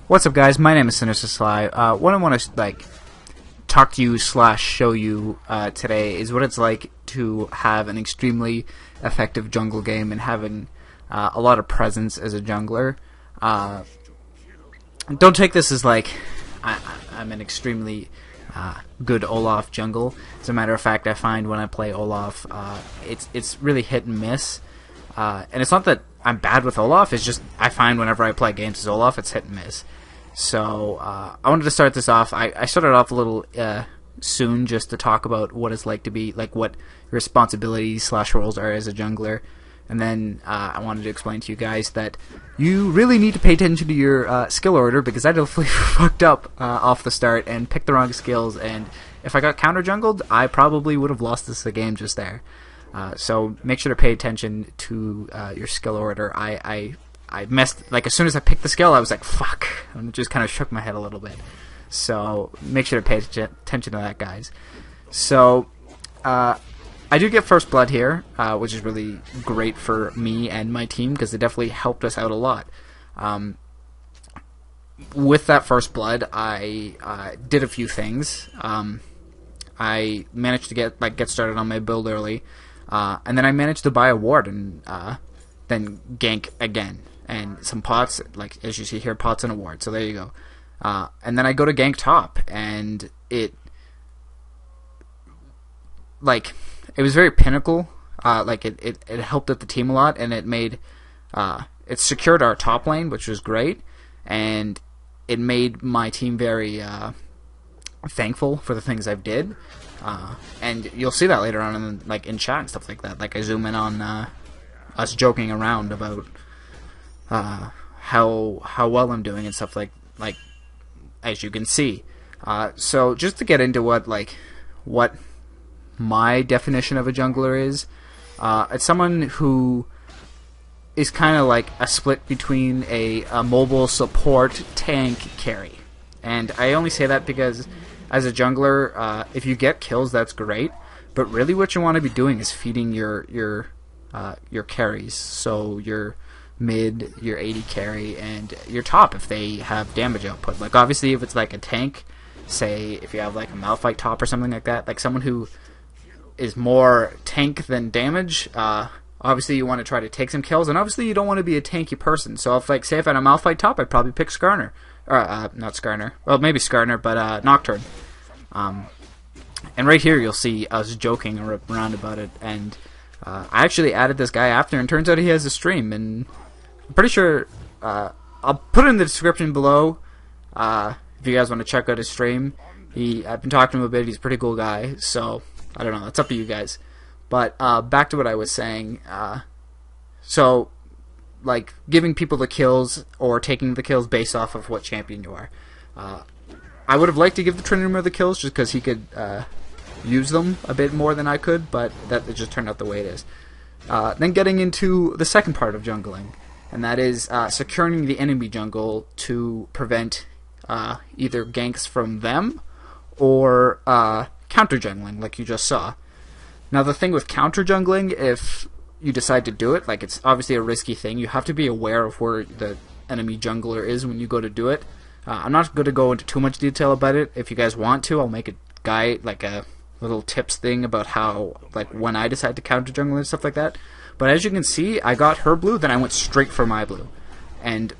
What's up, guys? My name is Sinister Sly. What I want to talk to you / show you today is what it's like to have an extremely effective jungle game and having a lot of presence as a jungler. Don't take this as like I'm an extremely good Olaf jungle. As a matter of fact, I find when I play Olaf, it's really hit and miss. And it's not that I'm bad with Olaf, it's just I find whenever I play games as Olaf, it's hit and miss. So I wanted to start this off. I started off a little soon just to talk about what it's like to be, like, what your responsibilities / roles are as a jungler. And then I wanted to explain to you guys that you really need to pay attention to your skill order, because I definitely fucked up off the start and picked the wrong skills, and if I got counter jungled, I probably would have lost this game just there. So make sure to pay attention to your skill order. I messed, like, as soon as I picked the skill, I was like, fuck, and just kind of shook my head a little bit. So make sure to pay attention to that, guys. So I do get first blood here, which is really great for me and my team, because it definitely helped us out a lot. With that first blood, I did a few things. I managed to get started on my build early, and then I managed to buy a ward and then gank again. And some pots, like as you see here, pots and a ward. So there you go. And then I go to gank top, and it was very pinnacle. It helped out the team a lot, and it made it secured our top lane, which was great, and it made my team very thankful for the things I've did. And you'll see that later on in chat and stuff like that. Like, I zoom in on us joking around about how well I'm doing and stuff like as you can see. So just to get into what my definition of a jungler is, it's someone who is kind of like a split between a mobile support, tank, carry. And I only say that because as a jungler, if you get kills, that's great, but really what you want to be doing is feeding your carries. So your mid, your AD carry, and your top if they have damage output. Like, obviously, if it's like a tank, say if you have like a Malphite top or something like that, like someone who is more tank than damage, obviously you want to try to take some kills, and obviously you don't want to be a tanky person. So if, like, say if I had a Malphite top, I'd probably pick Skarner. Or, not Skarner. Well, maybe Skarner, but Nocturne. And right here you'll see us joking around about it, and I actually added this guy after, and turns out he has a stream, and I'm pretty sure, I'll put it in the description below, if you guys want to check out his stream. I've been talking to him a bit, he's a pretty cool guy, so, I don't know, that's up to you guys. But, back to what I was saying, so, like, giving people the kills, or taking the kills based off of what champion you are. I would have liked to give the Tryndamere the kills, just because he could, use them a bit more than I could, but it just turned out the way it is. Then getting into the second part of jungling, and that is securing the enemy jungle to prevent either ganks from them or counter jungling, like you just saw. Now, the thing with counter jungling, if you decide to do it, like, it's obviously a risky thing. You have to be aware of where the enemy jungler is when you go to do it. I'm not going to go into too much detail about it. If you guys want to, I'll make a guide, like a little tips thing about how, like, when I decide to counter jungle and stuff like that. But as you can see, I got her blue, then I went straight for my blue. And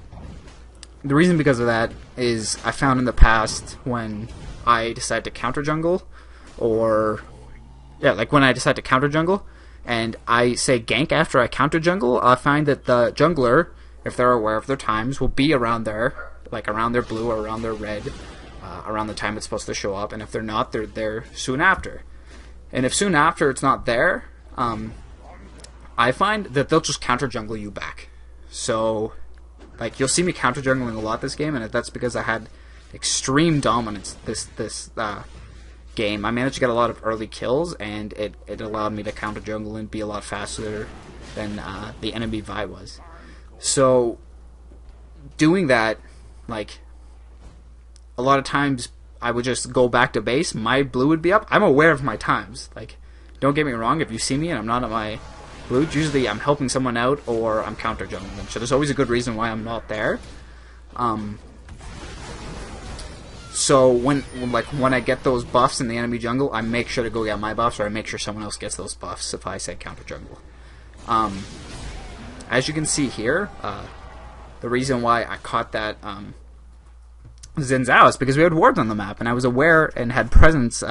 the reason because of that is I found in the past when I decide to counter jungle, or yeah, like when I decide to counter jungle and I say gank after I counter jungle, I find that the jungler, if they're aware of their times, will be around there, like around their blue or around their red, around the time it's supposed to show up, and if they're not, they're there soon after. And if soon after it's not there, I find that they'll just counter jungle you back. So, like, you'll see me counter jungling a lot this game, and that's because I had extreme dominance this game. I managed to get a lot of early kills, and it allowed me to counter jungle and be a lot faster than the enemy Vi was. So, doing that, like, a lot of times I would just go back to base, my blue would be up. I'm aware of my times. Like, don't get me wrong, if you see me and I'm not at my blue, usually I'm helping someone out or I'm counter jungling them. So there's always a good reason why I'm not there. So when I get those buffs in the enemy jungle, I make sure to go get my buffs, or I make sure someone else gets those buffs if I say counter jungle. As you can see here, the reason why I caught that Xin Zhao is because we had wards on the map, and I was aware and had presence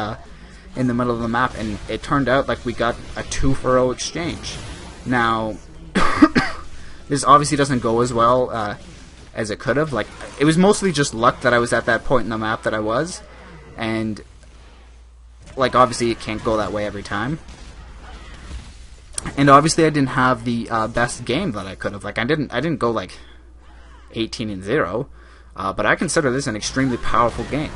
in the middle of the map, and it turned out like we got a 2-for-0 exchange. Now, this obviously doesn't go as well as it could have. Like, it was mostly just luck that I was at that point in the map that I was, and like obviously it can't go that way every time. And obviously I didn't have the best game that I could have. Like, I didn't go like 18-0, but I consider this an extremely powerful game.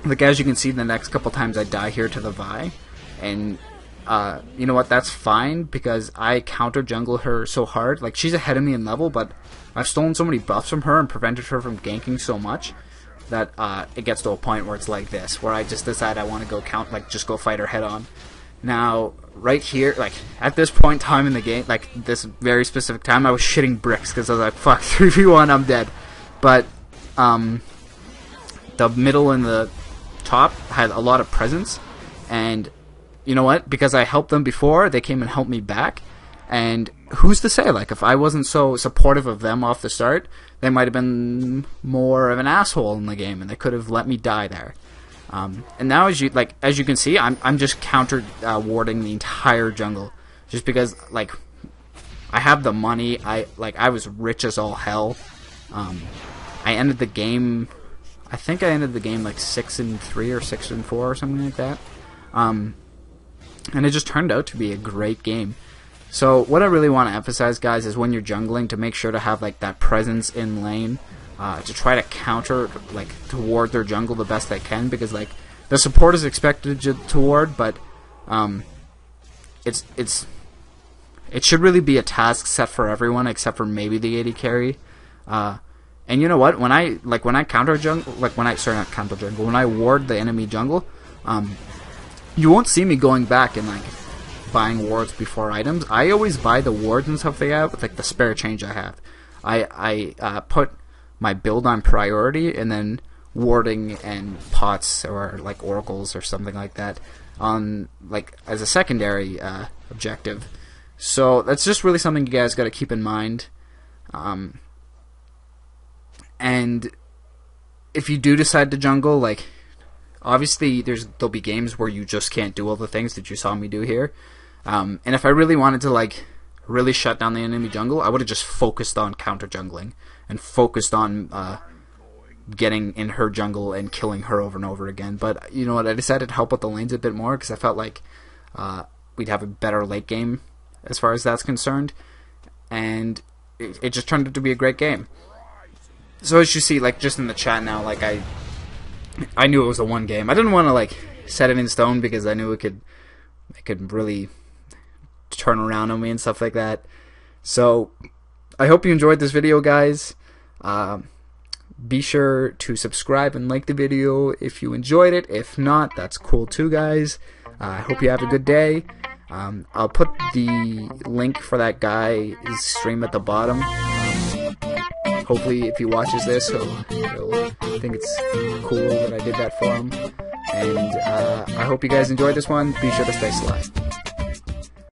Like, as you can see, the next couple times I die here to the Vi, and you know what, that's fine, because I counter jungle her so hard. Like, she's ahead of me in level, but I've stolen so many buffs from her and prevented her from ganking so much that it gets to a point where it's like this, where I just decide I want to go just go fight her head on. Now, right here, like, at this point in time in the game, like, this very specific time, I was shitting bricks, because I was like, fuck, 3v1, I'm dead. But, the middle and the top had a lot of presence, and, you know what, because I helped them before, they came and helped me back, and who's to say, like, if I wasn't so supportive of them off the start, they might have been more of an asshole in the game, and they could have let me die there. And now, as you can see, I'm just counter warding the entire jungle, just because, like, I have the money. I was rich as all hell. I ended the game. I think I ended the game like 6-3 or 6-4 or something like that. And it just turned out to be a great game. So what I really want to emphasize, guys, is when you're jungling, to make sure to have like that presence in lane. To try to counter, like, to ward their jungle the best they can, because, like, the support is expected to ward, but it should really be a task set for everyone except for maybe the AD carry. And you know what? When I counter jungle, when I ward the enemy jungle, you won't see me going back and like buying wards before items. I always buy the wards and stuff like that with like the spare change I have. I put my build on priority, and then warding and pots or like oracles or something like that on like as a secondary objective. So that's just really something you guys got to keep in mind. And if you do decide to jungle, like, obviously there'll be games where you just can't do all the things that you saw me do here. And if I really wanted to like really shut down the enemy jungle, I would have just focused on counter jungling and focused on getting in her jungle and killing her over and over again. But you know what, I decided to help with the lanes a bit more because I felt like we'd have a better late game as far as that's concerned, and it just turned out to be a great game. So as you see, like, just in the chat now, like, I knew it was a one game. I didn't want to like set it in stone because I knew it could really turn around on me and stuff like that. So I hope you enjoyed this video, guys. Be sure to subscribe and like the video if you enjoyed it. If not, that's cool too, guys. I hope you have a good day. I'll put the link for that guy's stream at the bottom. Hopefully if he watches this, he'll think it's cool that I did that for him. And I hope you guys enjoyed this one. Be sure to stay sly.